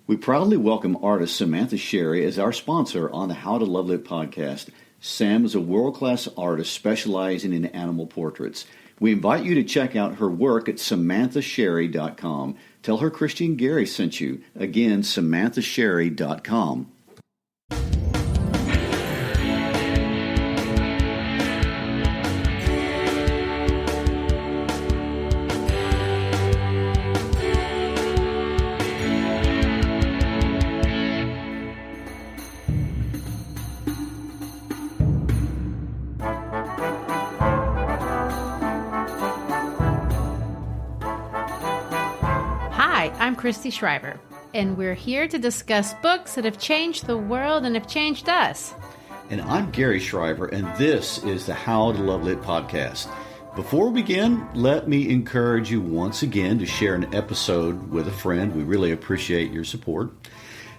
We proudly welcome artist Samantha Sherry as our sponsor on the How to Love Lit podcast. Sam is a world-class artist specializing in animal portraits. We invite you to check out her work at samanthasherry.com. Tell her Christian Gary sent you. Again, samanthasherry.com. Hi, I'm Christy Schreiber, and we're here to discuss books that have changed the world and have changed us. And I'm Gary Schreiber, and this is the How to Love Lit podcast. Before we begin, let me encourage you once again to share an episode with a friend. We really appreciate your support.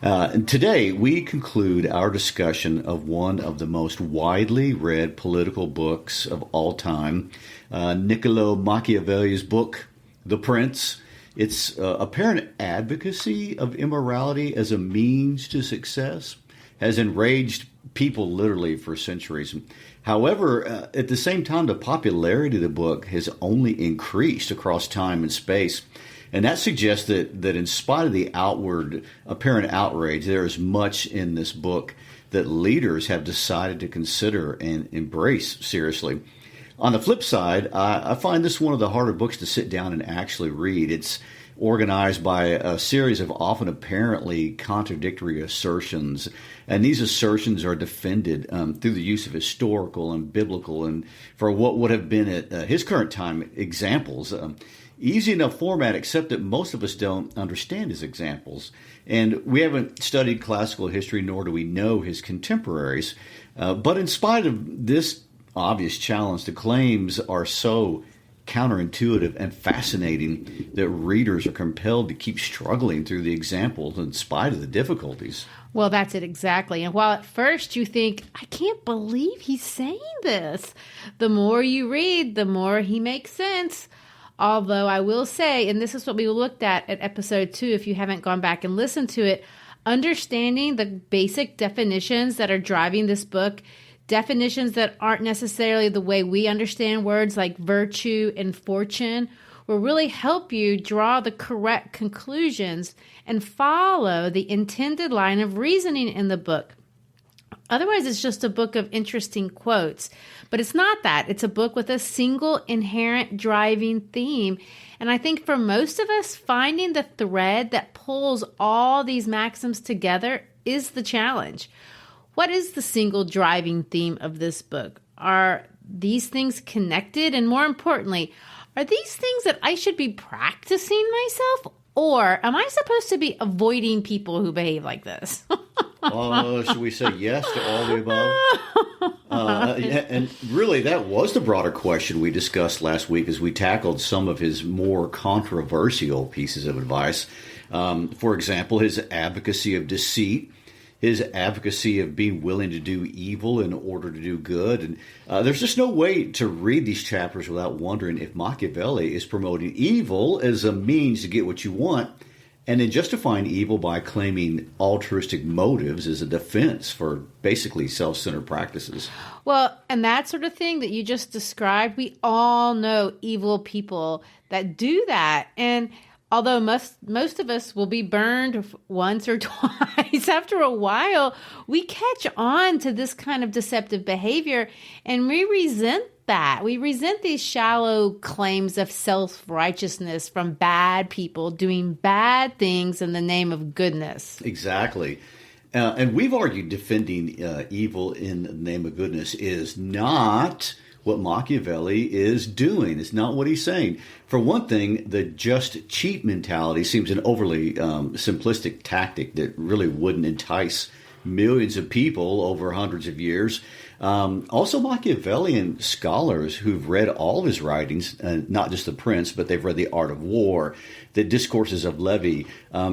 And today, we conclude our discussion of one of the most widely read political books of all time, Niccolo Machiavelli's book, The Prince. Its apparent advocacy of immorality as a means to success has enraged people literally for centuries. However, at the same time, the popularity of the book has only increased across time and space. And that suggests that in spite of the outward apparent outrage, there is much in this book that leaders have decided to consider and embrace seriously. On the flip side, I find this one of the harder books to sit down and actually read. It's organized by a series of often apparently contradictory assertions, and these assertions are defended through the use of historical and biblical and, for what would have been at his current time, examples. Easy enough format, except that most of us don't understand his examples. And we haven't studied classical history, nor do we know his contemporaries. But in spite of this obvious challenge, the claims are so counterintuitive and fascinating that readers are compelled to keep struggling through the examples in spite of the difficulties. Well, that's it exactly. And while at first you think, I can't believe he's saying this, the more you read, the more he makes sense. Although I will say, and this is what we looked at episode 2, if you haven't gone back and listened to it, understanding the basic definitions that are driving this book, definitions that aren't necessarily the way we understand words like virtue and fortune, will really help you draw the correct conclusions and follow the intended line of reasoning in the book. Otherwise, it's just a book of interesting quotes. But it's not that. It's a book with a single inherent driving theme. And I think for most of us, finding the thread that pulls all these maxims together is the challenge. What is the single driving theme of this book? Are these things connected? And more importantly, are these things that I should be practicing myself? Or am I supposed to be avoiding people who behave like this? Should we say yes to all the above? And really, that was the broader question we discussed last week as we tackled some of his more controversial pieces of advice. For example, his advocacy of deceit, his advocacy of being willing to do evil in order to do good. And there's just no way to read these chapters without wondering if Machiavelli is promoting evil as a means to get what you want, and then justifying evil by claiming altruistic motives as a defense for basically self-centered practices. Well, and that sort of thing that you just described, we all know evil people that do that. And although most of us will be burned once or twice, after a while, we catch on to this kind of deceptive behavior, and we resent that. We resent these shallow claims of self-righteousness from bad people doing bad things in the name of goodness. Exactly. And we've argued defending evil in the name of goodness is not what Machiavelli is doing. It's not what he's saying. For one thing, the just cheat mentality seems an overly simplistic tactic that really wouldn't entice millions of people over hundreds of years. Also, Machiavellian scholars who've read all of his writings, not just The Prince, but they've read The Art of War, the Discourses of Levy,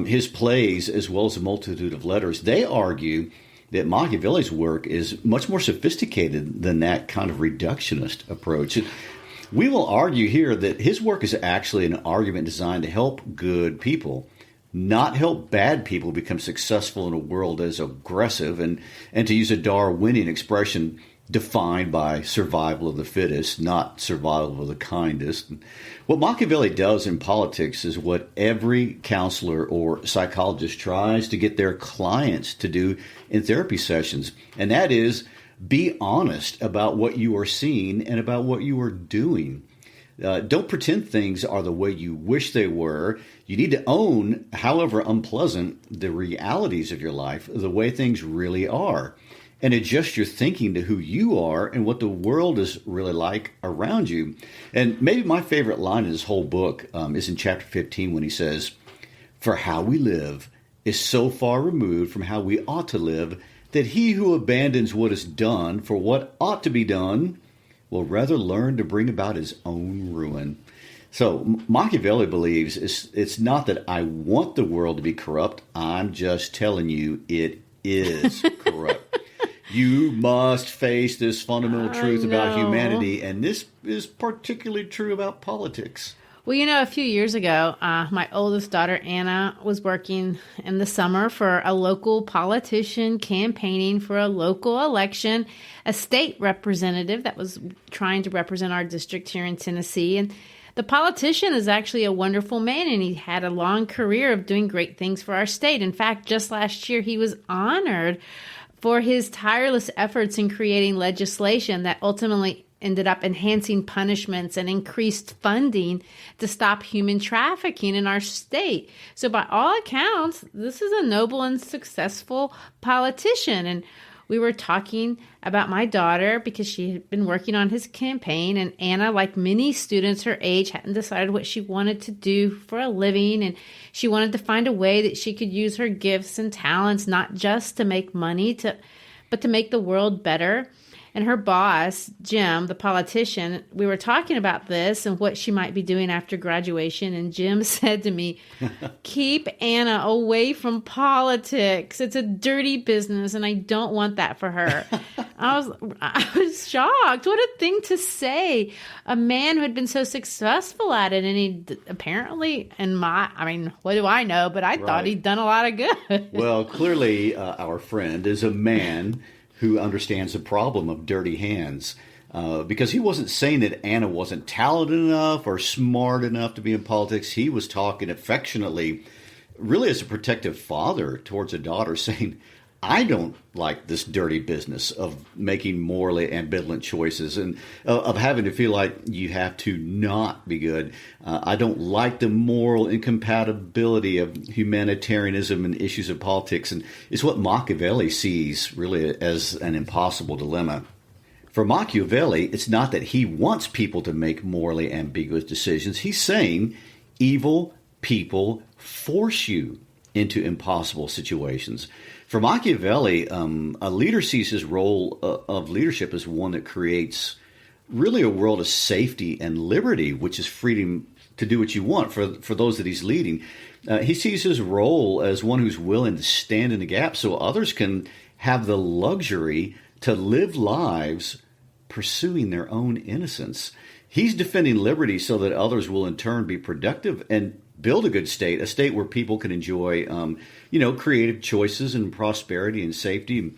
his plays, as well as a multitude of letters, they argue that Machiavelli's work is much more sophisticated than that kind of reductionist approach. We will argue here that his work is actually an argument designed to help good people, not help bad people become successful in a world as aggressive and to use a Darwinian expression, defined by survival of the fittest, not survival of the kindest. What Machiavelli does in politics is what every counselor or psychologist tries to get their clients to do in therapy sessions, and that is be honest about what you are seeing and about what you are doing. Don't pretend things are the way you wish they were. You need to own, however unpleasant, the realities of your life, the way things really are, and adjust your thinking to who you are and what the world is really like around you. And maybe my favorite line in this whole book is in chapter 15 when he says, "For how we live is so far removed from how we ought to live that he who abandons what is done for what ought to be done will rather learn to bring about his own ruin." So Machiavelli believes it's not that I want the world to be corrupt. I'm just telling you it is corrupt. You must face this fundamental truth about humanity, and this is particularly true about politics. Well, a few years ago, my oldest daughter, Anna, was working in the summer for a local politician campaigning for a local election, a state representative that was trying to represent our district here in Tennessee. And the politician is actually a wonderful man, and he had a long career of doing great things for our state. In fact, just last year, he was honored for his tireless efforts in creating legislation that ultimately ended up enhancing punishments and increased funding to stop human trafficking in our state. So by all accounts, this is a noble and successful politician. And we were talking about my daughter because she had been working on his campaign, and Anna, like many students her age, hadn't decided what she wanted to do for a living, and she wanted to find a way that she could use her gifts and talents, not just to make money, but to make the world better. And her boss, Jim, the politician, we were talking about this and what she might be doing after graduation. And Jim said to me, "Keep Anna away from politics. It's a dirty business, and I don't want that for her." I was shocked. What a thing to say. A man who had been so successful at it, and he apparently, what do I know? But I thought he'd done a lot of good. Well, clearly our friend is a man who understands the problem of dirty hands, because he wasn't saying that Anna wasn't talented enough or smart enough to be in politics. He was talking affectionately, really as a protective father towards a daughter, saying, I don't like this dirty business of making morally ambivalent choices and of having to feel like you have to not be good. I don't like the moral incompatibility of humanitarianism and issues of politics. And it's what Machiavelli sees really as an impossible dilemma. For Machiavelli, it's not that he wants people to make morally ambiguous decisions. He's saying evil people force you into impossible situations. For Machiavelli, a leader sees his role of leadership as one that creates really a world of safety and liberty, which is freedom to do what you want for those that he's leading. He sees his role as one who's willing to stand in the gap so others can have the luxury to live lives pursuing their own innocence. He's defending liberty so that others will in turn be productive and build a good state, a state where people can enjoy, creative choices and prosperity and safety.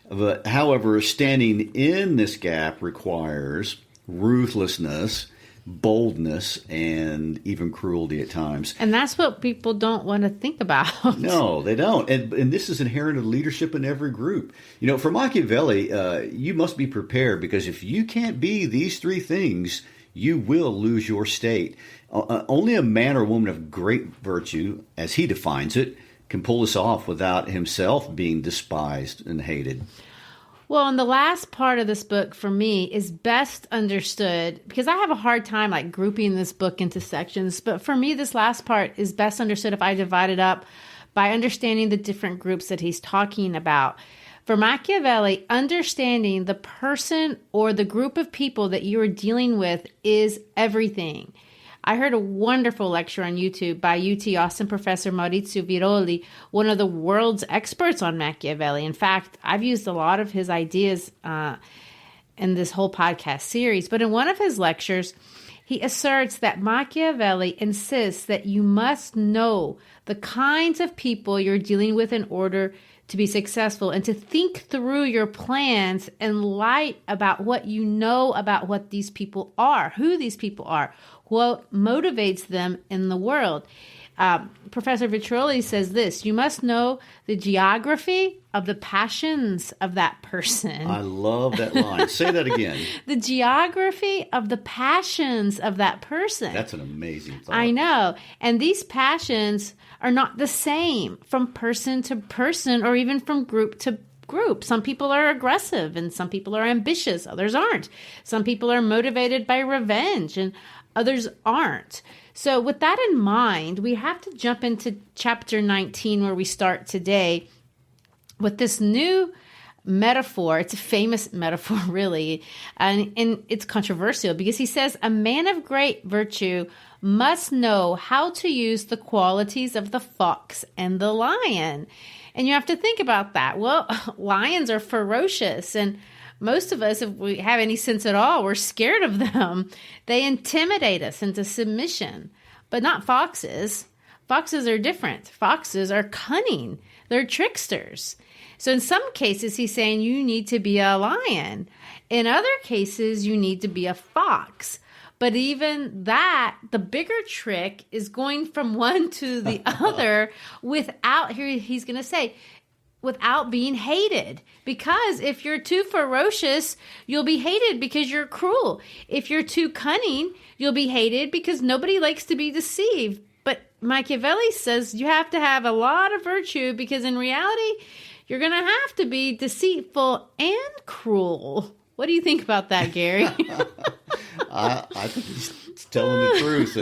But however, standing in this gap requires ruthlessness, boldness, and even cruelty at times. And that's what people don't want to think about. No, they don't. And this is inherent in leadership in every group. For Machiavelli, you must be prepared, because if you can't be these three things, you will lose your state. Only a man or woman of great virtue, as he defines it, can pull this off without himself being despised and hated. Well, and the last part of this book for me is best understood, because I have a hard time grouping this book into sections. But for me, this last part is best understood if I divide it up by understanding the different groups that he's talking about. For Machiavelli, understanding the person or the group of people that you are dealing with is everything. I heard a wonderful lecture on YouTube by UT Austin professor Maurizio Viroli, one of the world's experts on Machiavelli. In fact, I've used a lot of his ideas in this whole podcast series. But in one of his lectures, He asserts that Machiavelli insists that you must know the kinds of people you're dealing with in order to be successful and to think through your plans in light about what you know about what these people are, who these people are, what motivates them in the world. Professor Vitrolli says this: you must know the geography of the passions of that person. I love that line. Say that again. The geography of the passions of that person. That's an amazing thought. I know. And these passions are not the same from person to person or even from group to group. Some people are aggressive and some people are ambitious. Others aren't. Some people are motivated by revenge and others aren't. So with that in mind, we have to jump into chapter 19 where we start today with this new metaphor. It's a famous metaphor, really, and it's controversial because he says a man of great virtue must know how to use the qualities of the fox and the lion. And you have to think about that. Well, lions are ferocious, and most of us, if we have any sense at all, we're scared of them. They intimidate us into submission, but not foxes. Foxes are different. Foxes are cunning. They're tricksters. So in some cases, he's saying you need to be a lion. In other cases, you need to be a fox. But even that, the bigger trick is going from one to the other without, here he's going to say, without being hated. Because if you're too ferocious, you'll be hated because you're cruel. If you're too cunning, you'll be hated because nobody likes to be deceived. But Machiavelli says you have to have a lot of virtue because in reality, you're going to have to be deceitful and cruel. What do you think about that, Gary? I think he's telling the truth.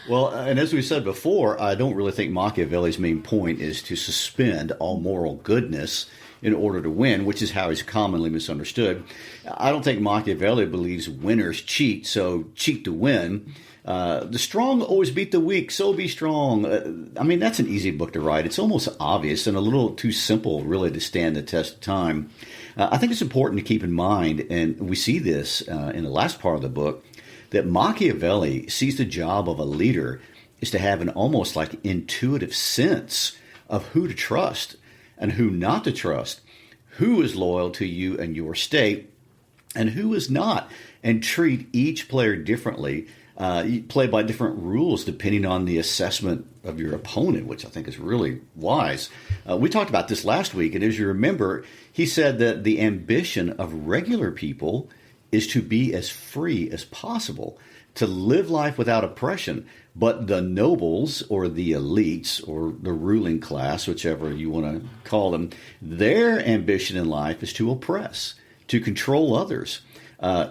And as we said before, I don't really think Machiavelli's main point is to suspend all moral goodness in order to win, which is how he's commonly misunderstood. I don't think Machiavelli believes winners cheat, so cheat to win. The strong always beat the weak, so be strong. I mean, that's an easy book to write. It's almost obvious and a little too simple, really, to stand the test of time. I think it's important to keep in mind, and we see this in the last part of the book, that Machiavelli sees the job of a leader is to have an almost like intuitive sense of who to trust and who not to trust, who is loyal to you and your state, and who is not, and treat each player differently. You play by different rules depending on the assessment of your opponent, which I think is really wise. We talked about this last week, and as you remember, he said that the ambition of regular people is to be as free as possible, to live life without oppression. But the nobles or the elites or the ruling class, whichever you want to call them, their ambition in life is to oppress, to control others.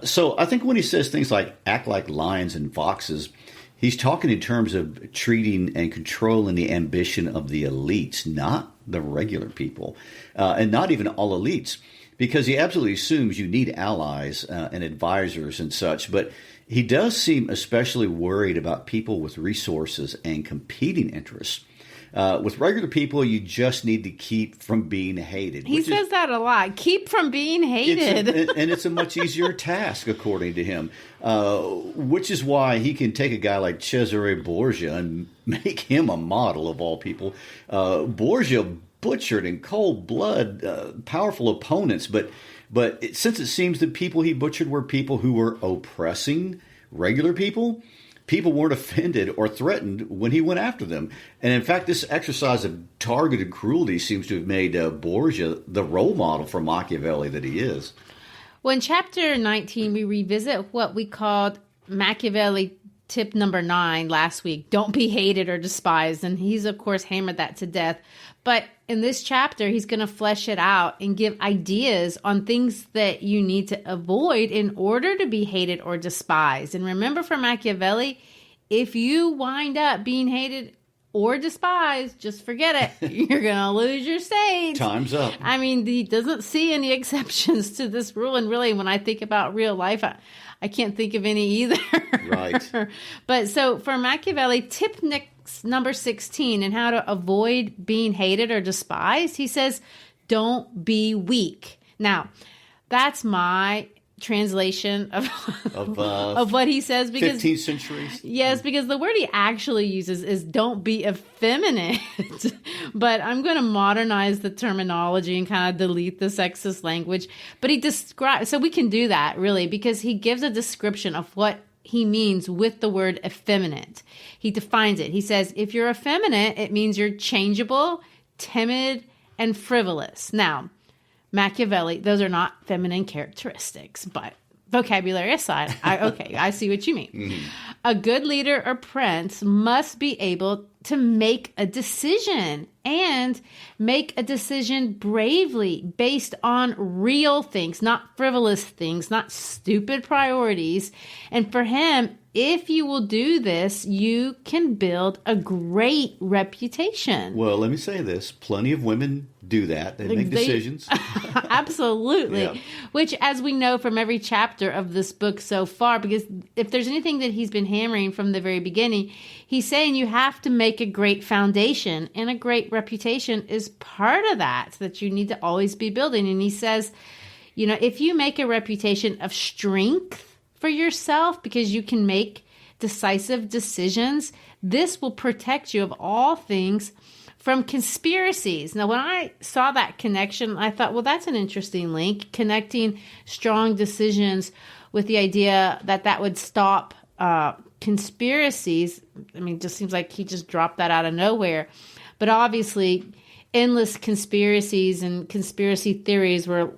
So I think when he says things like act like lions and foxes, he's talking in terms of treating and controlling the ambition of the elites, not the regular people, and not even all elites, because he absolutely assumes you need allies and advisors and such. But he does seem especially worried about people with resources and competing interests. With regular people, you just need to keep from being hated. He says that a lot. Keep from being hated. And it's a much easier task, according to him, which is why he can take a guy like Cesare Borgia and make him a model of all people. Borgia butchered in cold blood powerful opponents, but since it seems the people he butchered were people who were oppressing regular people, people weren't offended or threatened when he went after them. And in fact, this exercise of targeted cruelty seems to have made Borgia the role model for Machiavelli that he is. Well, in chapter 19, we revisit what we called Machiavelli Tip number 9 last week. Don't be hated or despised. And he's, of course, hammered that to death. But in this chapter, he's going to flesh it out and give ideas on things that you need to avoid in order to be hated or despised. And remember, for Machiavelli, if you wind up being hated or despised, just forget it. You're going to lose your state. Time's up. I mean, he doesn't see any exceptions to this rule. And really, when I think about real life, I can't think of any either. Right. But so for Machiavelli, tip number 16 and how to avoid being hated or despised, he says, don't be weak. Now, that's my translation of Of, of what he says, because 15th centuries. yes, because the word he actually uses is "don't be effeminate," but I'm going to modernize the terminology and kind of delete the sexist language. But he describes, so we can do that really, because he gives a description of what he means with the word effeminate. He defines it. He says, if you're effeminate, it means you're changeable, timid, and frivolous. Now, Machiavelli, those are not feminine characteristics, but vocabulary aside, I see what you mean. Mm-hmm. A good leader or prince must be able to make a decision, and make a decision bravely based on real things, not frivolous things, not stupid priorities. And for him, if you will do this, you can build a great reputation. Well, let me say this. Plenty of women do that. They make decisions. Absolutely. Yeah. Which, as we know from every chapter of this book so far, because if there's anything that he's been hammering from the very beginning, he's saying you have to make a great foundation, and a great reputation is part of that you need to always be building. And he says, if you make a reputation of strength for yourself because you can make decisive decisions, this will protect you of all things from conspiracies. Now, when I saw that connection, I thought, well, that's an interesting link, connecting strong decisions with the idea that would stop conspiracies. I mean, it just seems like he just dropped that out of nowhere. But obviously, endless conspiracies and conspiracy theories were,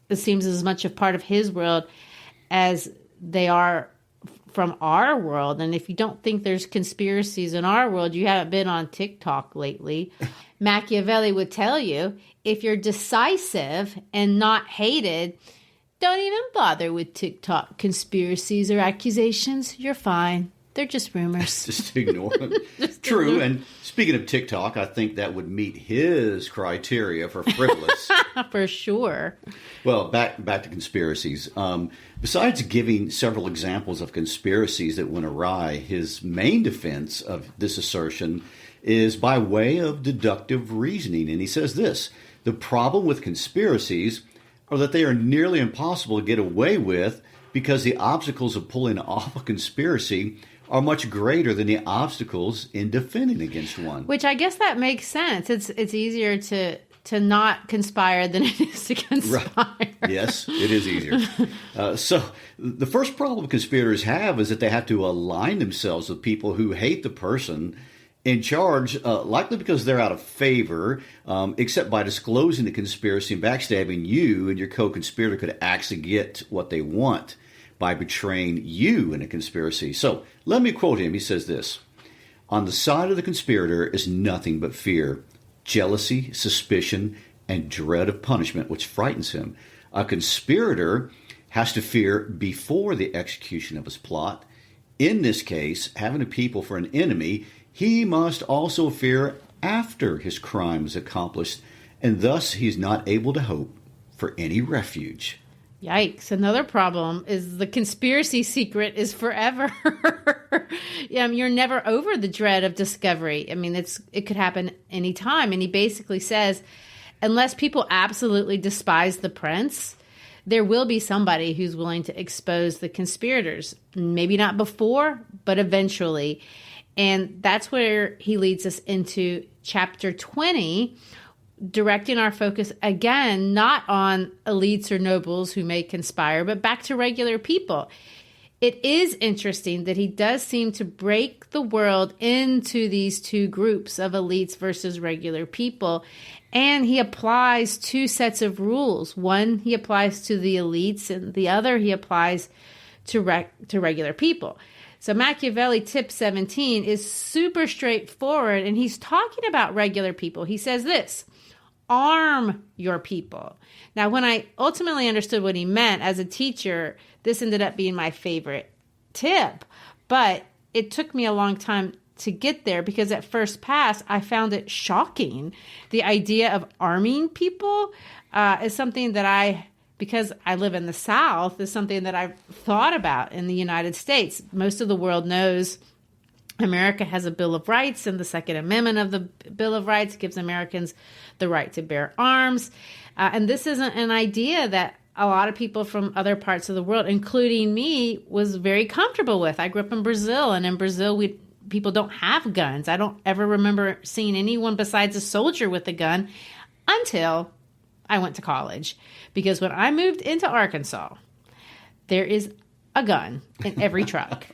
it seems, as much a part of his world as they are from our world. And if you don't think there's conspiracies in our world, you haven't been on TikTok lately. Machiavelli would tell you, if you're decisive and not hated, don't even bother with TikTok conspiracies or accusations. You're fine. They're just rumors. Just ignore them. True. And speaking of TikTok, I think that would meet his criteria for frivolous. For sure. Well, back to conspiracies. Besides giving several examples of conspiracies that went awry, his main defense of this assertion is by way of deductive reasoning. And he says this: the problem with conspiracies are that they are nearly impossible to get away with because the obstacles of pulling off a conspiracy are much greater than the obstacles in defending against one. Which I guess that makes sense. It's easier to not conspire than it is to conspire. Right. Yes, it is easier. So the first problem conspirators have is that they have to align themselves with people who hate the person in charge, likely because they're out of favor, except by disclosing the conspiracy and backstabbing you and your co-conspirator could actually get what they want by betraying you in a conspiracy. So let me quote him. He says this: on the side of the conspirator is nothing but fear, jealousy, suspicion, and dread of punishment, which frightens him. A conspirator has to fear before the execution of his plot. In this case, having a people for an enemy, he must also fear after his crime is accomplished, and thus he's not able to hope for any refuge. Yikes. Another problem is the conspiracy secret is forever. You're never over the dread of discovery. I mean, it could happen anytime. And he basically says, unless people absolutely despise the prince, there will be somebody who's willing to expose the conspirators. Maybe not before, but eventually. And that's where he leads us into chapter 20, directing our focus again, not on elites or nobles who may conspire, but back to regular people. It is interesting that he does seem to break the world into these two groups of elites versus regular people. And he applies two sets of rules. One he applies to the elites, and the other he applies to regular people. So Machiavelli Tip 17 is super straightforward, and he's talking about regular people. He says this: arm your people. Now, when I ultimately understood what he meant as a teacher, this ended up being my favorite tip. But it took me a long time to get there because at first pass, I found it shocking. The idea of arming people is something that because I live in the South, is something that I've thought about in the United States. Most of the world knows America has a Bill of Rights, and the Second Amendment of the Bill of Rights gives Americans the right to bear arms. And this isn't an idea that a lot of people from other parts of the world, including me, was very comfortable with. I grew up in Brazil, and in Brazil, people don't have guns. I don't ever remember seeing anyone besides a soldier with a gun until I went to college. Because when I moved into Arkansas, there is a gun in every truck.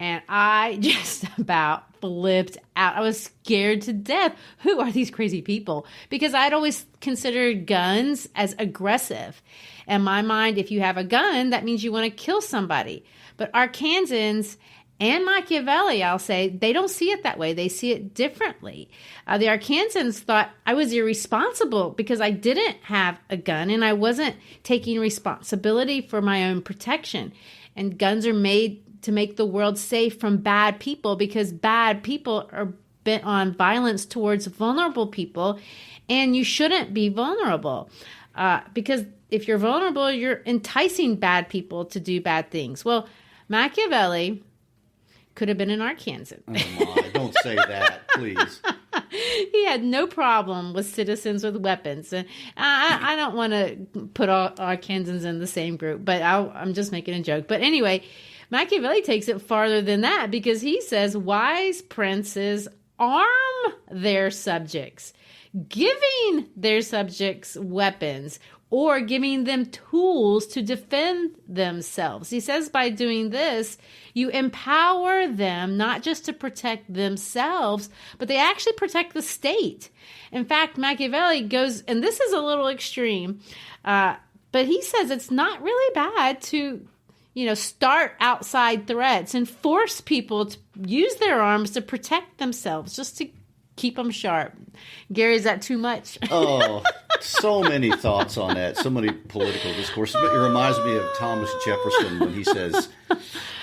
And I just about flipped out. I was scared to death. Who are these crazy people? Because I'd always considered guns as aggressive. In my mind, if you have a gun, that means you want to kill somebody. But Arkansans and Machiavelli, I'll say, they don't see it that way. They see it differently. The Arkansans thought I was irresponsible because I didn't have a gun and I wasn't taking responsibility for my own protection. And guns are made to make the world safe from bad people because bad people are bent on violence towards vulnerable people, and you shouldn't be vulnerable because if you're vulnerable, you're enticing bad people to do bad things. Well, Machiavelli could have been an Arkansan. Oh my, don't say that, please. He had no problem with citizens with weapons. And I don't want to put all Arkansans in the same group, but I'm just making a joke. But anyway, Machiavelli takes it farther than that because he says wise princes arm their subjects, giving their subjects weapons or giving them tools to defend themselves. He says by doing this, you empower them not just to protect themselves, but they actually protect the state. In fact, Machiavelli goes, and this is a little extreme, but he says it's not really bad to start outside threats and force people to use their arms to protect themselves, just to keep them sharp. Gary, is that too much? Oh, so many thoughts on that. So many political discourses. But it reminds me of Thomas Jefferson when he says,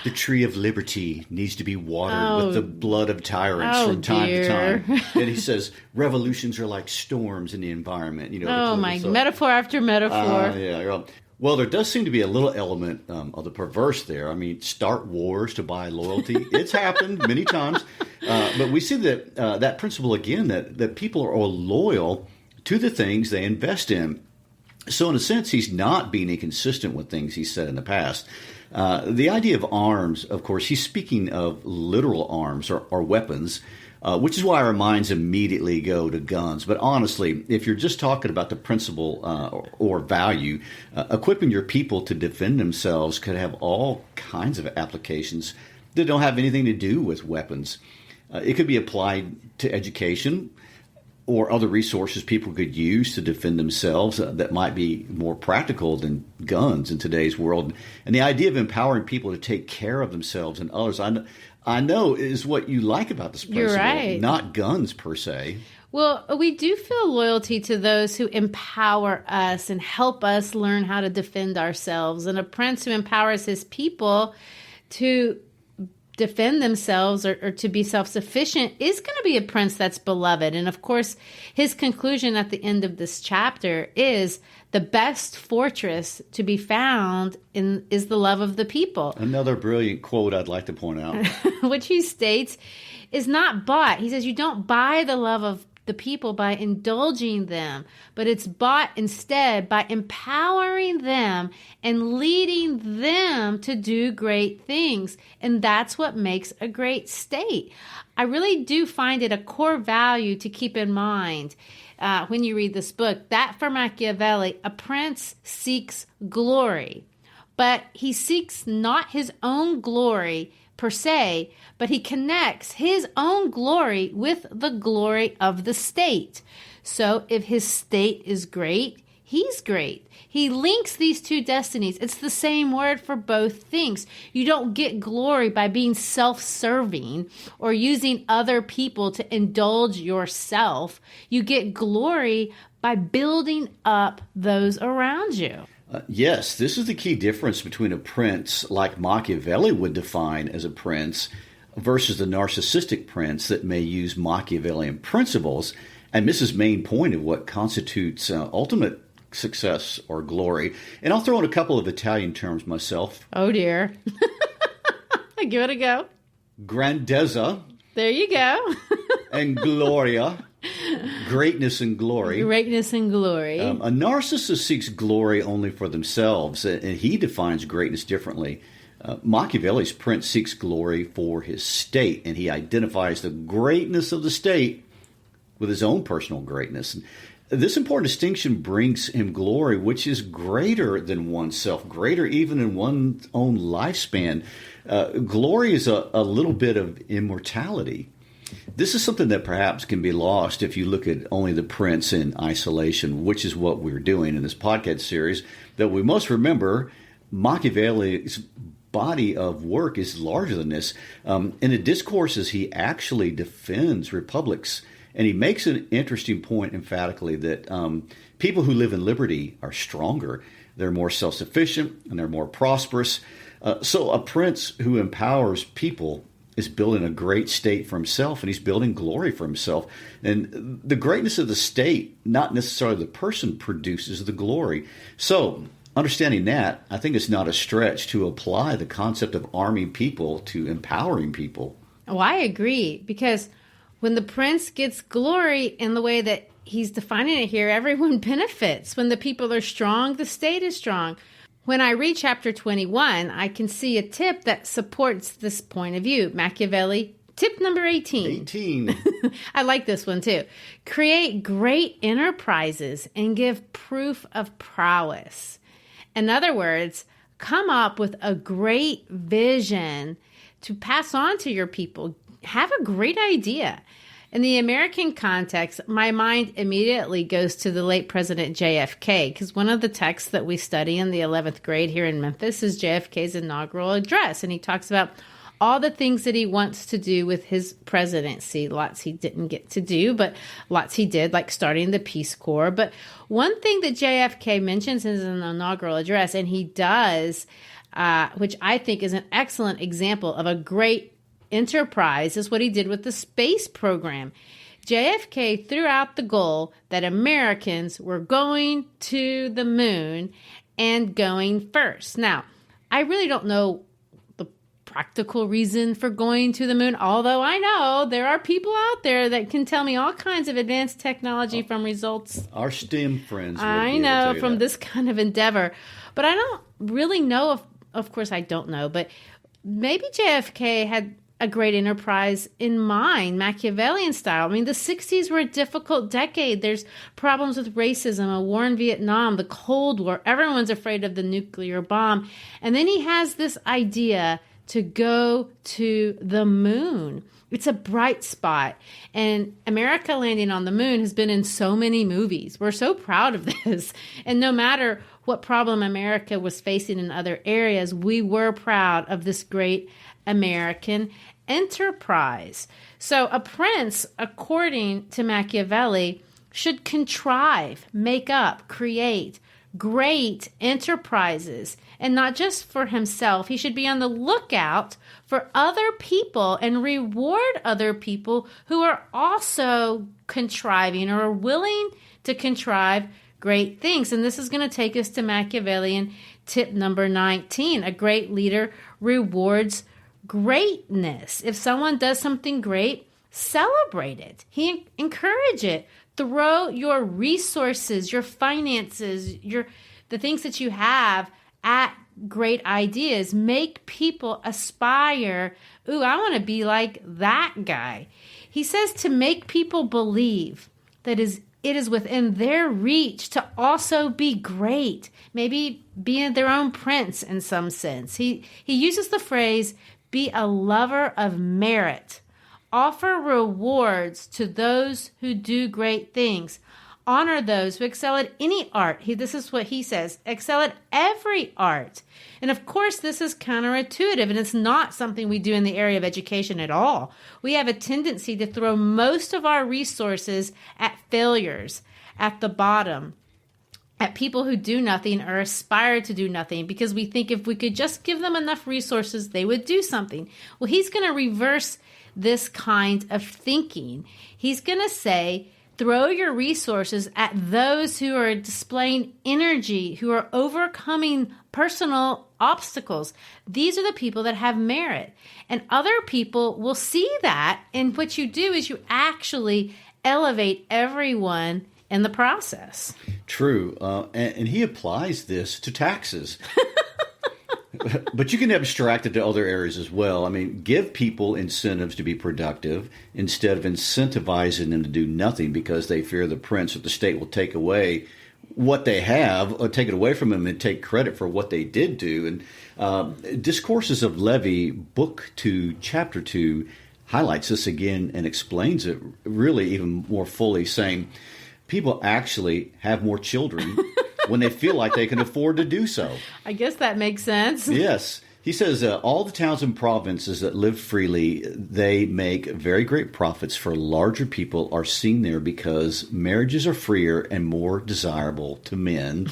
the tree of liberty needs to be watered with the blood of tyrants from time to time. And he says, revolutions are like storms in the environment. Metaphor after metaphor. Yeah. Well, there does seem to be a little element of the perverse there. I mean, start wars to buy loyalty. It's happened many times. But we see that principle again, that people are loyal to the things they invest in. So in a sense, he's not being inconsistent with things he said in the past. The idea of arms, of course, he's speaking of literal arms or weapons, which is why our minds immediately go to guns. But honestly, if you're just talking about the principle or value, equipping your people to defend themselves could have all kinds of applications that don't have anything to do with weapons. It could be applied to education or other resources people could use to defend themselves that might be more practical than guns in today's world. And the idea of empowering people to take care of themselves and others, I know is what you like about this principle. You're right. Not guns per se. Well, we do feel loyalty to those who empower us and help us learn how to defend ourselves. And a prince who empowers his people to defend themselves or to be self-sufficient is going to be a prince that's beloved. And of course, his conclusion at the end of this chapter is the best fortress to be found is the love of the people. Another brilliant quote I'd like to point out. Which he states is not bought. He says you don't buy the love of the people by indulging them, but it's bought instead by empowering them and leading them to do great things. And that's what makes a great state. I really do find it a core value to keep in mind when you read this book, that for Machiavelli, a prince seeks glory, but he seeks not his own glory per se, but he connects his own glory with the glory of the state. So if his state is great, he's great. He links these two destinies. It's the same word for both things. You don't get glory by being self-serving or using other people to indulge yourself. You get glory by building up those around you. Yes, this is the key difference between a prince like Machiavelli would define as a prince versus the narcissistic prince that may use Machiavellian principles and miss his main point of what constitutes ultimate success or glory. And I'll throw in a couple of Italian terms myself. Oh, dear. Give it a go. Grandezza. There you go. And gloria. Greatness and glory. Greatness and glory. A narcissist seeks glory only for themselves, and he defines greatness differently. Machiavelli's prince seeks glory for his state, and he identifies the greatness of the state with his own personal greatness. And this important distinction brings him glory, which is greater than oneself, greater even in one's own lifespan. Glory is a little bit of immortality. This is something that perhaps can be lost if you look at only the prince in isolation, which is what we're doing in this podcast series. That we must remember Machiavelli's body of work is larger than this. In the discourses, he actually defends republics. And he makes an interesting point emphatically that people who live in liberty are stronger. They're more self-sufficient and they're more prosperous. So a prince who empowers people is building a great state for himself, and he's building glory for himself. And the greatness of the state, not necessarily the person, produces the glory. So understanding that, I think it's not a stretch to apply the concept of arming people to empowering people. Oh, I agree, because when the prince gets glory in the way that he's defining it here, everyone benefits. When the people are strong, the state is strong. When I read chapter 21, I can see a tip that supports this point of view. Machiavelli Tip number 18. 18. I like this one too. Create great enterprises and give proof of prowess. In other words, come up with a great vision to pass on to your people. Have a great idea. In the American context, my mind immediately goes to the late President JFK, because one of the texts that we study in the 11th grade here in Memphis is JFK's inaugural address, and he talks about all the things that he wants to do with his presidency. Lots he didn't get to do, but lots he did, like starting the Peace Corps. But one thing that JFK mentions in his inaugural address, and he does, which I think is an excellent example of a great enterprise, is what he did with the space program. JFK threw out the goal that Americans were going to the moon and going first. Now, I really don't know the practical reason for going to the moon, although I know there are people out there that can tell me all kinds of advanced technology from results. Our STEM friends. I know from this kind of endeavor, but I don't really know if, of course I don't know, but maybe JFK had a great enterprise in mind, Machiavellian style. I mean, the 60s were a difficult decade. There's problems with racism, a war in Vietnam, the Cold War. Everyone's afraid of the nuclear bomb. And then he has this idea to go to the moon. It's a bright spot. And America landing on the moon has been in so many movies. We're so proud of this. And no matter what problem America was facing in other areas, we were proud of this great American enterprise. So a prince, according to Machiavelli, should contrive, make up, create great enterprises, and not just for himself. He should be on the lookout for other people and reward other people who are also contriving or are willing to contrive great things. And this is going to take us to Machiavellian tip number 19. A great leader rewards greatness. If someone does something great, celebrate it. Encourage it. Throw your resources, your finances, the things that you have at great ideas. Make people aspire. Ooh, I want to be like that guy. He says to make people believe that it is within their reach to also be great. Maybe being their own prince in some sense. He uses the phrase, be a lover of merit. Offer rewards to those who do great things. Honor those who excel at any art. This is what he says, excel at every art. And of course, this is counterintuitive, and it's not something we do in the area of education at all. We have a tendency to throw most of our resources at failures, at the bottom, at people who do nothing or aspire to do nothing, because we think if we could just give them enough resources, they would do something. Well, he's going to reverse this kind of thinking. He's going to say, throw your resources at those who are displaying energy, who are overcoming personal obstacles. These are the people that have merit. And other people will see that. And what you do is you actually elevate everyone in the process. True. And he applies this to taxes. But you can abstract it to other areas as well. I mean, give people incentives to be productive instead of incentivizing them to do nothing because they fear the prince or the state will take away what they have or take it away from them and take credit for what they did do. And Discourses of Levy, Book 2, Chapter 2, highlights this again and explains it really even more fully, saying people actually have more children when they feel like they can afford to do so. I guess that makes sense. Yes. He says, all the towns and provinces that live freely, they make very great profits, for larger people are seen there because marriages are freer and more desirable to men.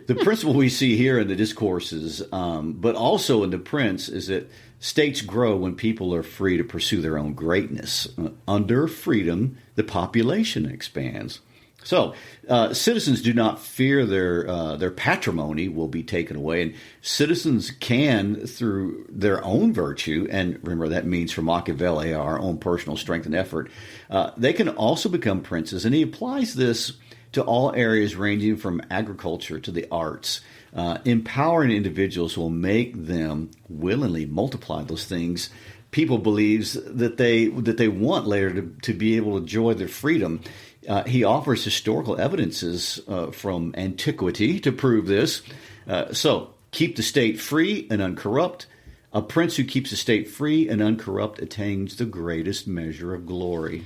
The principle we see here in the discourses, but also in the Prince, is that states grow when people are free to pursue their own greatness. Under freedom, the population expands. So, citizens do not fear their patrimony will be taken away, and citizens can, through their own virtue, and remember that means for Machiavelli, our own personal strength and effort, they can also become princes, and he applies this to all areas ranging from agriculture to the arts. Empowering individuals will make them willingly multiply those things people believes that they want later to be able to enjoy their freedom. He offers historical evidences from antiquity to prove this. So, keep the state free and uncorrupt. A prince who keeps the state free and uncorrupt attains the greatest measure of glory.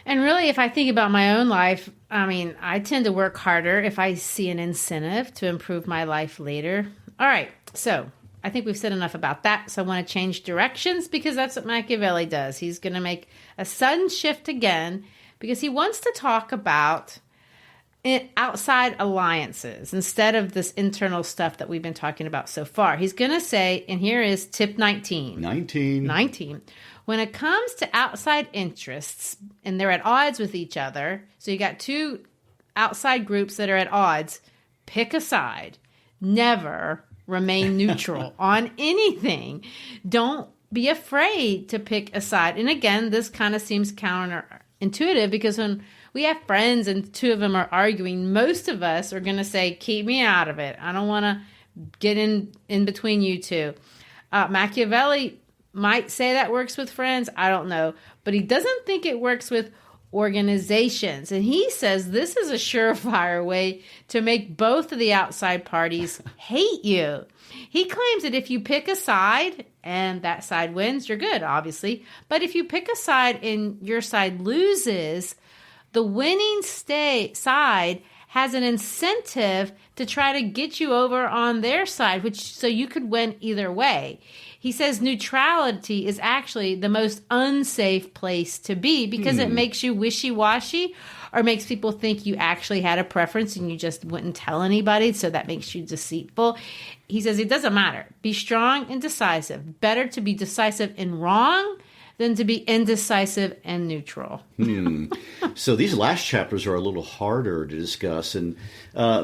And really, if I think about my own life, I mean, I tend to work harder if I see an incentive to improve my life later. All right, so I think we've said enough about that. So I want to change directions because that's what Machiavelli does. He's going to make a sudden shift again because he wants to talk about outside alliances instead of this internal stuff that we've been talking about so far. He's going to say, and here is tip 19. 19. When it comes to outside interests and they're at odds with each other, so you got two outside groups that are at odds, pick a side. Never remain neutral on anything. Don't be afraid to pick a side. And again, this kind of seems counterintuitive because when we have friends and two of them are arguing, most of us are going to say, keep me out of it. I don't want to get in between you two. Machiavelli might say that works with friends. I don't know. But he doesn't think it works with organizations. And he says this is a surefire way to make both of the outside parties hate you. He claims that if you pick a side and that side wins, you're good, obviously. But if you pick a side and your side loses, the winning side has an incentive to try to get you over on their side, so you could win either way. He says neutrality is actually the most unsafe place to be because it makes you wishy-washy or makes people think you actually had a preference and you just wouldn't tell anybody, so that makes you deceitful. He says it doesn't matter. Be strong and decisive. Better to be decisive in wrong than to be indecisive and neutral. So these last chapters are a little harder to discuss, and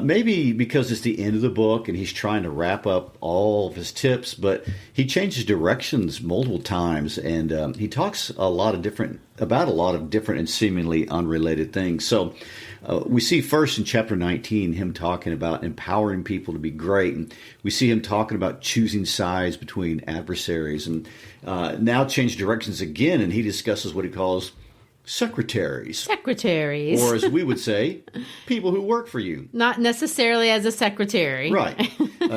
maybe because it's the end of the book and he's trying to wrap up all of his tips, but he changes directions multiple times, and he talks about a lot of different and seemingly unrelated things. So we see first in chapter 19 him talking about empowering people to be great, and we see him talking about choosing sides between adversaries, and now change directions again, and he discusses what he calls secretaries. Or as we would say, people who work for you. Not necessarily as a secretary. Right.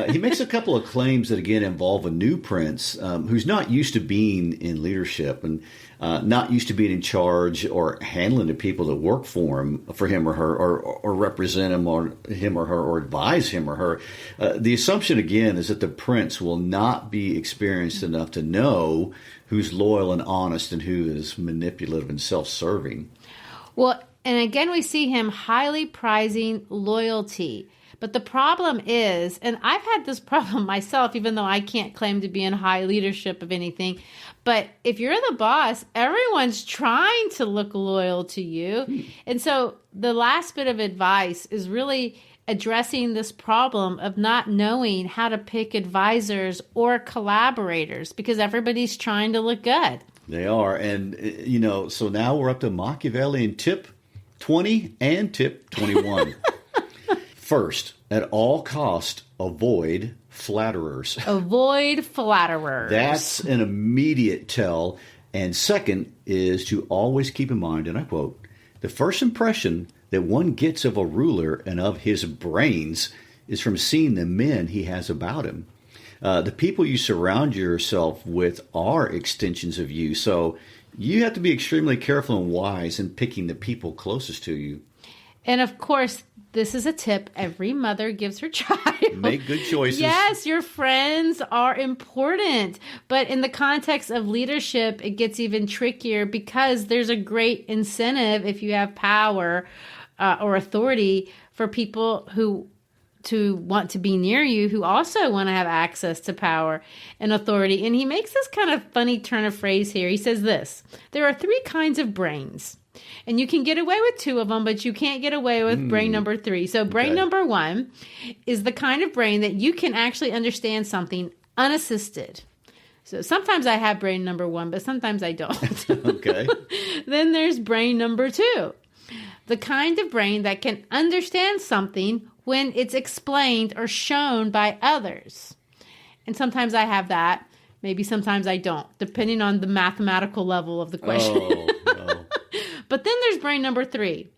He makes a couple of claims that, again, involve a new prince who's not used to being in leadership and not used to being in charge or handling the people that work for him or her, or represent him or her, or advise him or her. The assumption, again, is that the prince will not be experienced enough to know who's loyal and honest and who is manipulative and self-serving. Well, and again, we see him highly prizing loyalty. But the problem is, and I've had this problem myself, even though I can't claim to be in high leadership of anything, but if you're the boss, everyone's trying to look loyal to you. And so the last bit of advice is really addressing this problem of not knowing how to pick advisors or collaborators because everybody's trying to look good. They are. And, so now we're up to Machiavellian Tip 20 and Tip 21. First, at all cost, avoid flatterers. Avoid flatterers. That's an immediate tell. And second is to always keep in mind, and I quote, the first impression that one gets of a ruler and of his brains is from seeing the men he has about him. The people you surround yourself with are extensions of you. So you have to be extremely careful and wise in picking the people closest to you. And of course, this is a tip every mother gives her child. Make good choices. Yes, your friends are important. But in the context of leadership, it gets even trickier because there's a great incentive if you have power or authority for people who to want to be near you, who also want to have access to power and authority. And he makes this kind of funny turn of phrase here. He says this: there are 3 kinds of brains, and you can get away with 2 of them, but you can't get away with brain number 3. So brain number 1 is the kind of brain that you can actually understand something unassisted. So sometimes I have brain number 1, but sometimes I don't. Okay. Then there's brain number 2, the kind of brain that can understand something when it's explained or shown by others. And sometimes I have that. Maybe sometimes I don't, depending on the mathematical level of the question. Oh, no. But then there's brain number 3.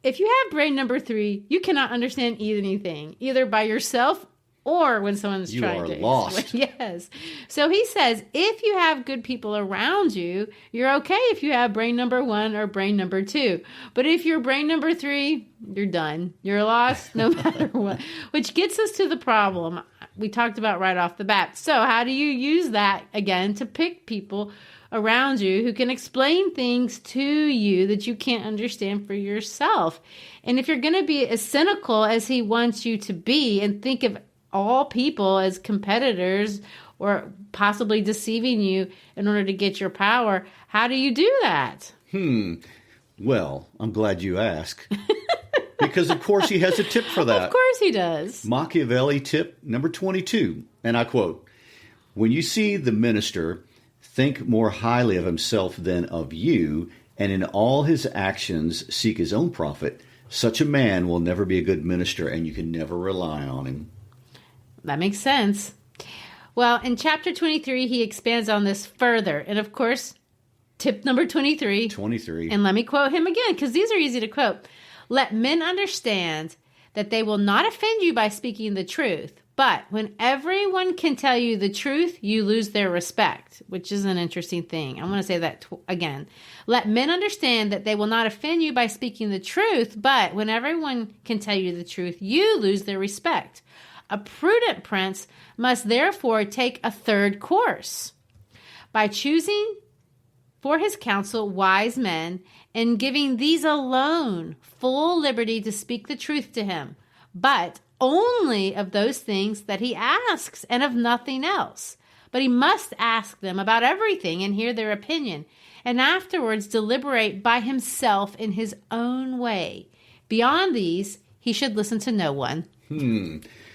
If you have brain number 3, you cannot understand anything, either by yourself or when someone's trying to. You are lost. Yes. So he says, if you have good people around you, you're okay if you have brain number 1 or brain number 2. But if you're brain number 3, you're done. You're lost no matter what. Which gets us to the problem we talked about right off the bat. So how do you use that, again, to pick people around you who can explain things to you that you can't understand for yourself? And if you're going to be as cynical as he wants you to be and think of all people as competitors or possibly deceiving you in order to get your power, how do you do that? Well, I'm glad you asked. Because, of course, he has a tip for that. Of course he does. Machiavelli tip number 22, and I quote, when you see the minister think more highly of himself than of you, and in all his actions seek his own profit, such a man will never be a good minister, and you can never rely on him. That makes sense. Well, in chapter 23, he expands on this further. And of course, tip number 23. 23. And let me quote him again, because these are easy to quote. Let men understand that they will not offend you by speaking the truth. But when everyone can tell you the truth, you lose their respect, which is an interesting thing. I want to say that again. Let men understand that they will not offend you by speaking the truth. But when everyone can tell you the truth, you lose their respect. A prudent prince must therefore take a third course by choosing for his counsel wise men and giving these alone full liberty to speak the truth to him, but only of those things that he asks and of nothing else. But he must ask them about everything and hear their opinion, and afterwards deliberate by himself in his own way. Beyond these, he should listen to no one.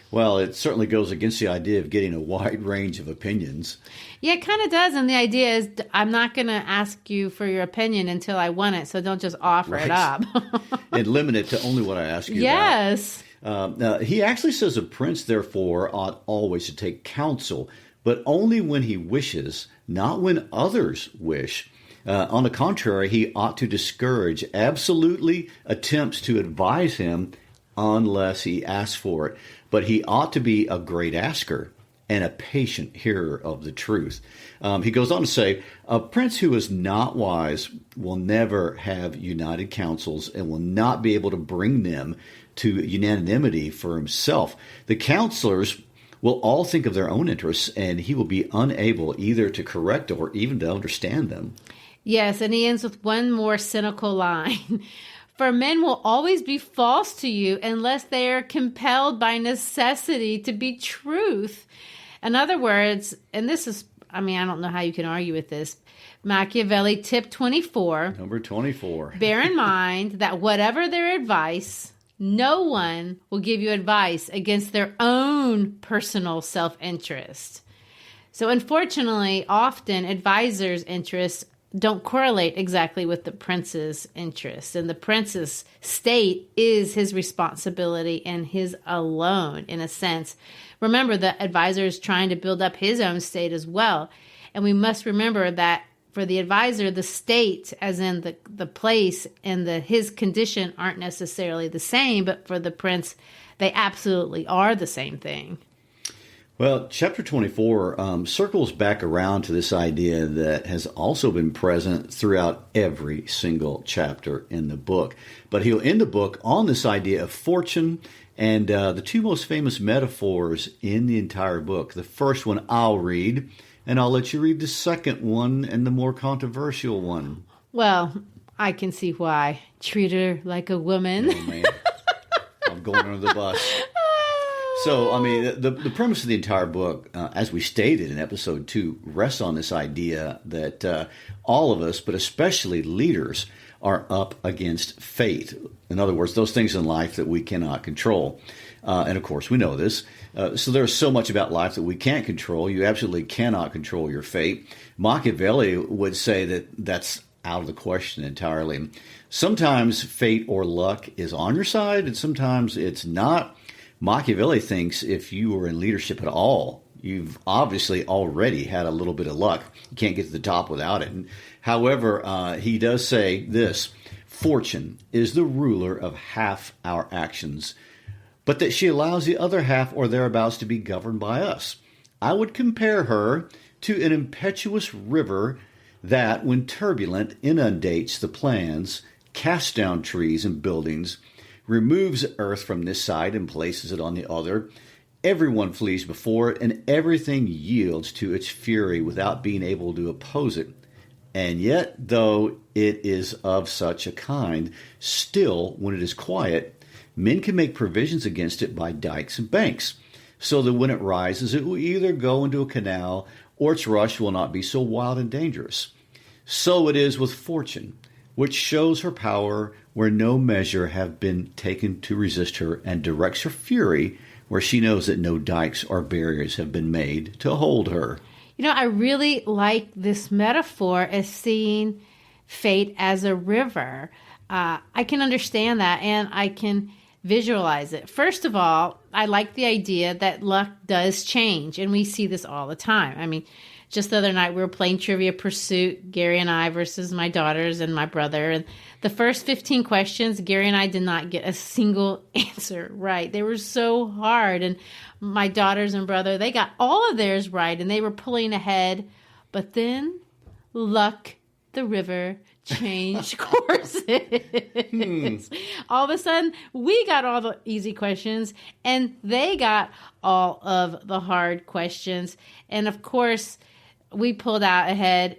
Well, it certainly goes against the idea of getting a wide range of opinions. Yeah, it kind of does. And the idea is I'm not going to ask you for your opinion until I want it. So don't just offer it up. And limit it to only what I ask you yes. about. He actually says a prince, therefore, ought always to take counsel, but only when he wishes, not when others wish. On the contrary, he ought to discourage absolutely attempts to advise him unless he asks for it. But he ought to be a great asker and a patient hearer of the truth. He goes on to say, a prince who is not wise will never have united counsels and will not be able to bring them to unanimity for himself. The counselors will all think of their own interests, and he will be unable either to correct or even to understand them. Yes, and he ends with one more cynical line. For men will always be false to you unless they are compelled by necessity to be truth. In other words, and this is, I don't know how you can argue with this. Machiavelli Tip 24. Number 24. Bear in mind that whatever their advice, no one will give you advice against their own personal self-interest. So unfortunately, often advisors' interests don't correlate exactly with the prince's interests. And the prince's state is his responsibility and his alone, in a sense. Remember, the advisor is trying to build up his own state as well. And we must remember that for the advisor, the state, as in the place and his condition, aren't necessarily the same. But for the prince, they absolutely are the same thing. Well, chapter 24 circles back around to this idea that has also been present throughout every single chapter in the book. But he'll end the book on this idea of fortune and the two most famous metaphors in the entire book. The first one I'll read, and I'll let you read the second one and the more controversial one. Well, I can see why. Treat her like a woman. Oh, man. I'm going under the bus. So, I mean, the premise of the entire book, as we stated in episode 2, rests on this idea that all of us, but especially leaders, are up against fate. In other words, those things in life that we cannot control. And of course, we know this. So there's so much about life that we can't control. You absolutely cannot control your fate. Machiavelli would say that that's out of the question entirely. Sometimes fate or luck is on your side, and sometimes it's not. Machiavelli thinks if you were in leadership at all, you've obviously already had a little bit of luck. You can't get to the top without it. And, however, he does say this: fortune is the ruler of half our actions, but that she allows the other half or thereabouts to be governed by us. I would compare her to an impetuous river that, when turbulent, inundates the plans, casts down trees and buildings, removes earth from this side and places it on the other. Everyone flees before it, and everything yields to its fury without being able to oppose it. And yet, though it is of such a kind, still, when it is quiet, men can make provisions against it by dikes and banks, so that when it rises, it will either go into a canal, or its rush will not be so wild and dangerous. So it is with fortune, which shows her power where no measure have been taken to resist her, and directs her fury where she knows that no dikes or barriers have been made to hold her. You know, I really like this metaphor as seeing fate as a river. I can understand that, and I can visualize it. First of all, I like the idea that luck does change, and we see this all the time. I mean, just the other night, we were playing Trivia Pursuit, Gary and I versus my daughters and my brother. And the first 15 questions, Gary and I did not get a single answer right. They were so hard. And my daughters and brother, they got all of theirs right, and they were pulling ahead. But then, luck, the river, changed courses. All of a sudden, we got all the easy questions, and they got all of the hard questions. And of course, we pulled out ahead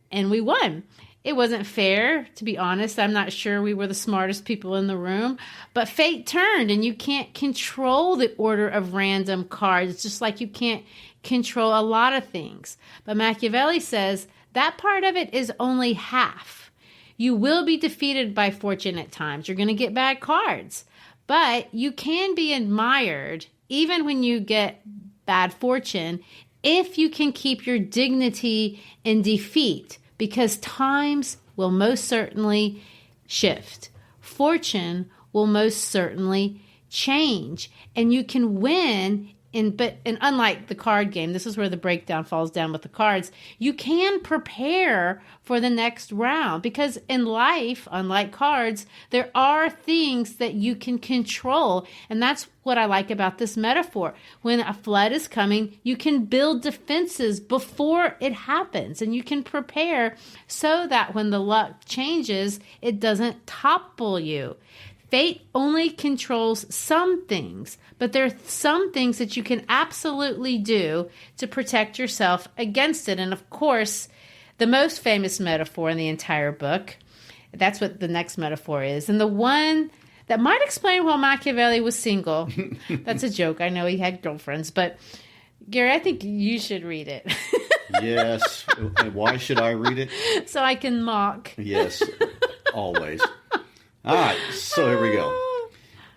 and we won. It wasn't fair, to be honest. I'm not sure we were the smartest people in the room, but fate turned, and you can't control the order of random cards, just like you can't control a lot of things. But Machiavelli says that part of it is only half. You will be defeated by fortune at times. You're going to get bad cards, but you can be admired even when you get bad fortune if you can keep your dignity in defeat, because times will most certainly shift. Fortune will most certainly change, and you can win. But unlike the card game, this is where the breakdown falls down with the cards. You can prepare for the next round, because in life, unlike cards, there are things that you can control. And that's what I like about this metaphor. When a flood is coming, you can build defenses before it happens, and you can prepare so that when the luck changes, it doesn't topple you. Fate only controls some things, but there are some things that you can absolutely do to protect yourself against it. And of course, the most famous metaphor in the entire book, that's what the next metaphor is. And the one that might explain why Machiavelli was single. That's a joke. I know he had girlfriends, but Gary, I think you should read it. Yes. And why should I read it? So I can mock. Yes, always. All right, so here we go.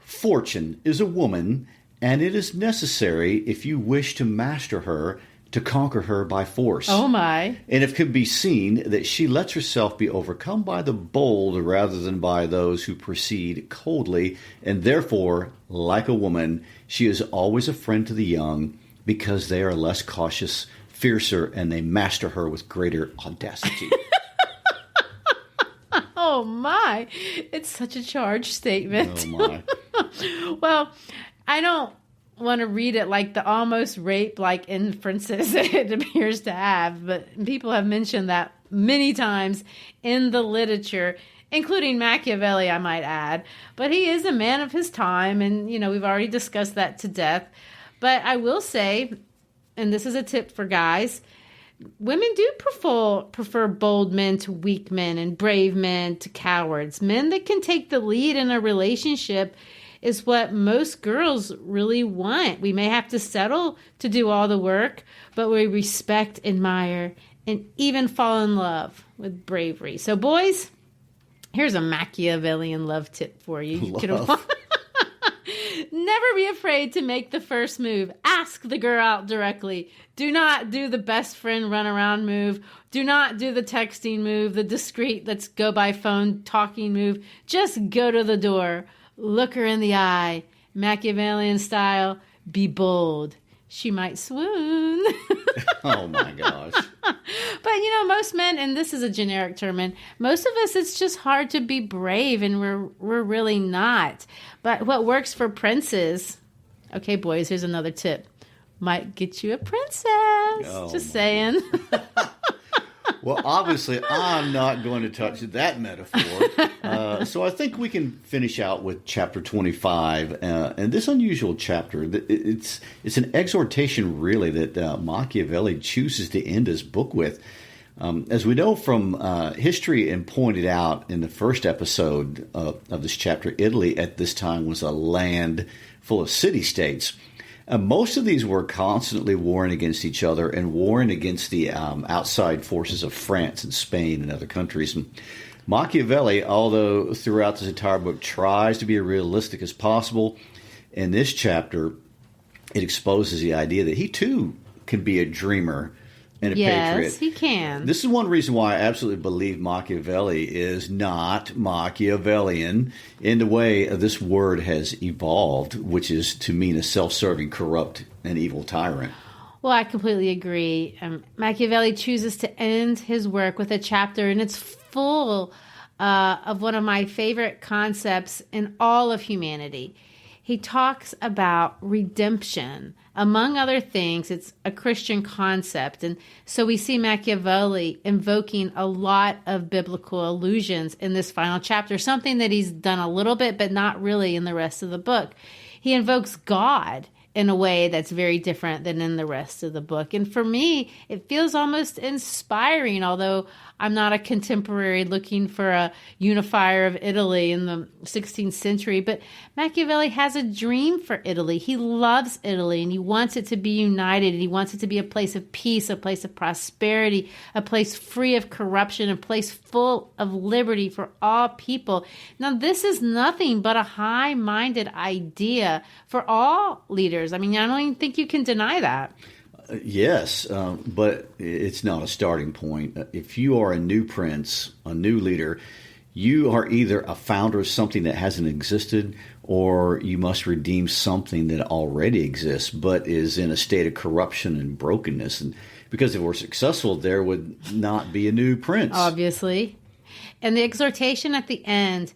Fortune is a woman, and it is necessary, if you wish to master her, to conquer her by force. Oh, my. And it could be seen that she lets herself be overcome by the bold rather than by those who proceed coldly, and therefore, like a woman, she is always a friend to the young because they are less cautious, fiercer, and they master her with greater audacity. Oh, my. It's such a charged statement. Oh, my. Well, I don't want to read it like the almost rape-like inferences it appears to have, but people have mentioned that many times in the literature, including Machiavelli, I might add. But he is a man of his time, and, we've already discussed that to death. But I will say, and this is a tip for guys, women do prefer bold men to weak men and brave men to cowards. Men that can take the lead in a relationship is what most girls really want. We may have to settle to do all the work, but we respect, admire, and even fall in love with bravery. So boys, here's a Machiavellian love tip for you. Never be afraid to make the first move. Ask the girl out directly. Do not do the best friend run around move. Do not do the texting move, the discreet let's go by phone talking move. Just go to the door. Look her in the eye. Machiavellian style. Be bold. She might swoon. Oh, my gosh. But, most men, and this is a generic term, and most of us, it's just hard to be brave, and we're really not. But what works for princes, okay, boys, here's another tip, might get you a princess. Oh, just saying. Well, obviously, I'm not going to touch that metaphor. So I think we can finish out with chapter 25. And this unusual chapter, it's an exhortation, really, that Machiavelli chooses to end his book with. As we know from history and pointed out in the first episode of this chapter, Italy at this time was a land full of city-states. Most of these were constantly warring against each other and warring against the outside forces of France and Spain and other countries. And Machiavelli, although throughout this entire book tries to be as realistic as possible, in this chapter it exposes the idea that he too can be a dreamer and a patriot. Yes, he can. This is one reason why I absolutely believe Machiavelli is not Machiavellian in the way this word has evolved, which is to mean a self-serving, corrupt, and evil tyrant. Well, I completely agree. Machiavelli chooses to end his work with a chapter, and it's full of one of my favorite concepts in all of humanity. He talks about redemption. Among other things, it's a Christian concept. And so we see Machiavelli invoking a lot of biblical allusions in this final chapter, something that he's done a little bit, but not really in the rest of the book. He invokes God in a way that's very different than in the rest of the book. And for me, it feels almost inspiring, although I'm not a contemporary looking for a unifier of Italy in the 16th century. But Machiavelli has a dream for Italy. He loves Italy, and he wants it to be united. And he wants it to be a place of peace, a place of prosperity, a place free of corruption, a place full of liberty for all people. Now, this is nothing but a high-minded idea for all leaders. I mean, I don't even think you can deny that. Yes, but it's not a starting point. If you are a new prince, a new leader, you are either a founder of something that hasn't existed, or you must redeem something that already exists but is in a state of corruption and brokenness. And because if we're successful, there would not be a new prince. Obviously. And the exhortation at the end,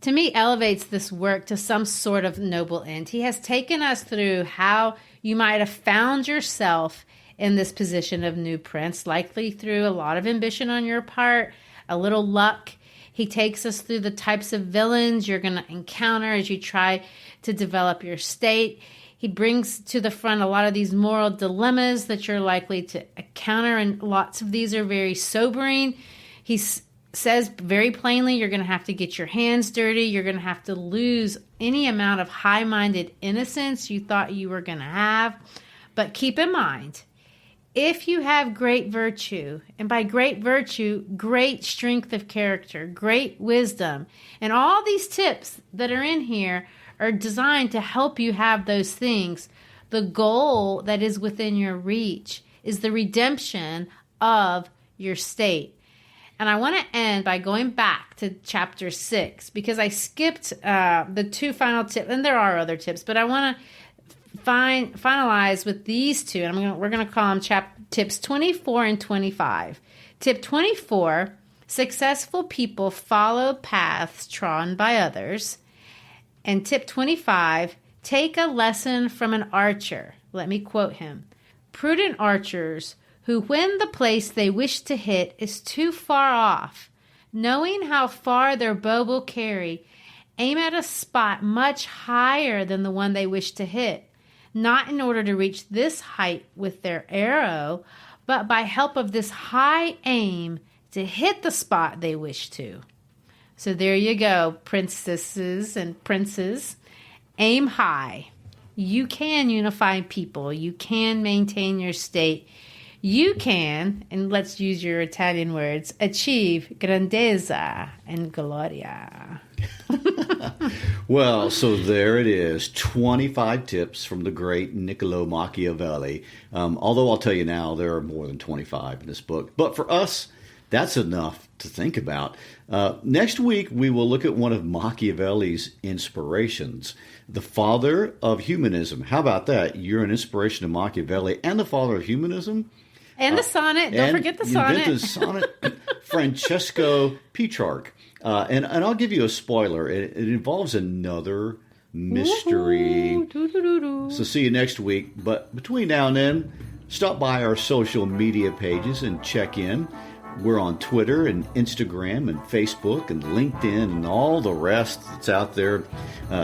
to me, elevates this work to some sort of noble end. He has taken us through how you might have found yourself in this position of new prince, likely through a lot of ambition on your part, a little luck. He takes us through the types of villains you're going to encounter as you try to develop your state. He brings to the front a lot of these moral dilemmas that you're likely to encounter, and lots of these are very sobering. He says very plainly you're going to have to get your hands dirty. You're going to have to lose any amount of high-minded innocence you thought you were going to have. But keep in mind, if you have great virtue, and by great virtue, great strength of character, great wisdom, and all these tips that are in here are designed to help you have those things, the goal that is within your reach is the redemption of your state. And I want to end by going back to chapter 6 because I skipped the 2 final tips, and there are other tips, but I want to finalize with these 2, and we're going to call them tips 24 and 25. Tip 24, successful people follow paths trodden by others. And tip 25, take a lesson from an archer. Let me quote him. Prudent archers who, when the place they wish to hit is too far off, knowing how far their bow will carry, aim at a spot much higher than the one they wish to hit, not in order to reach this height with their arrow, but by help of this high aim to hit the spot they wish to. So there you go, princesses and princes. Aim high. You can unify people. You can maintain your state. You can, and let's use your Italian words, achieve grandezza and gloria. Well, so there it is, 25 tips from the great Niccolo Machiavelli. Although I'll tell you now, there are more than 25 in this book. But for us, that's enough to think about. Next week, we will look at one of Machiavelli's inspirations, the Father of Humanism. How about that? You're an inspiration to Machiavelli and the Father of Humanism. And the sonnet. Don't forget the sonnet. The sonnet, Francesco Petrarch. And I'll give you a spoiler. It involves another mystery. So see you next week. But between now and then, stop by our social media pages and check in. We're on Twitter and Instagram and Facebook and LinkedIn and all the rest that's out there.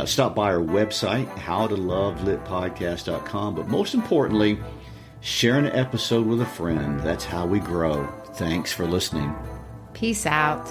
Stop by our website, howtolovelitpodcast.com. But most importantly, share an episode with a friend. That's how we grow. Thanks for listening. Peace out.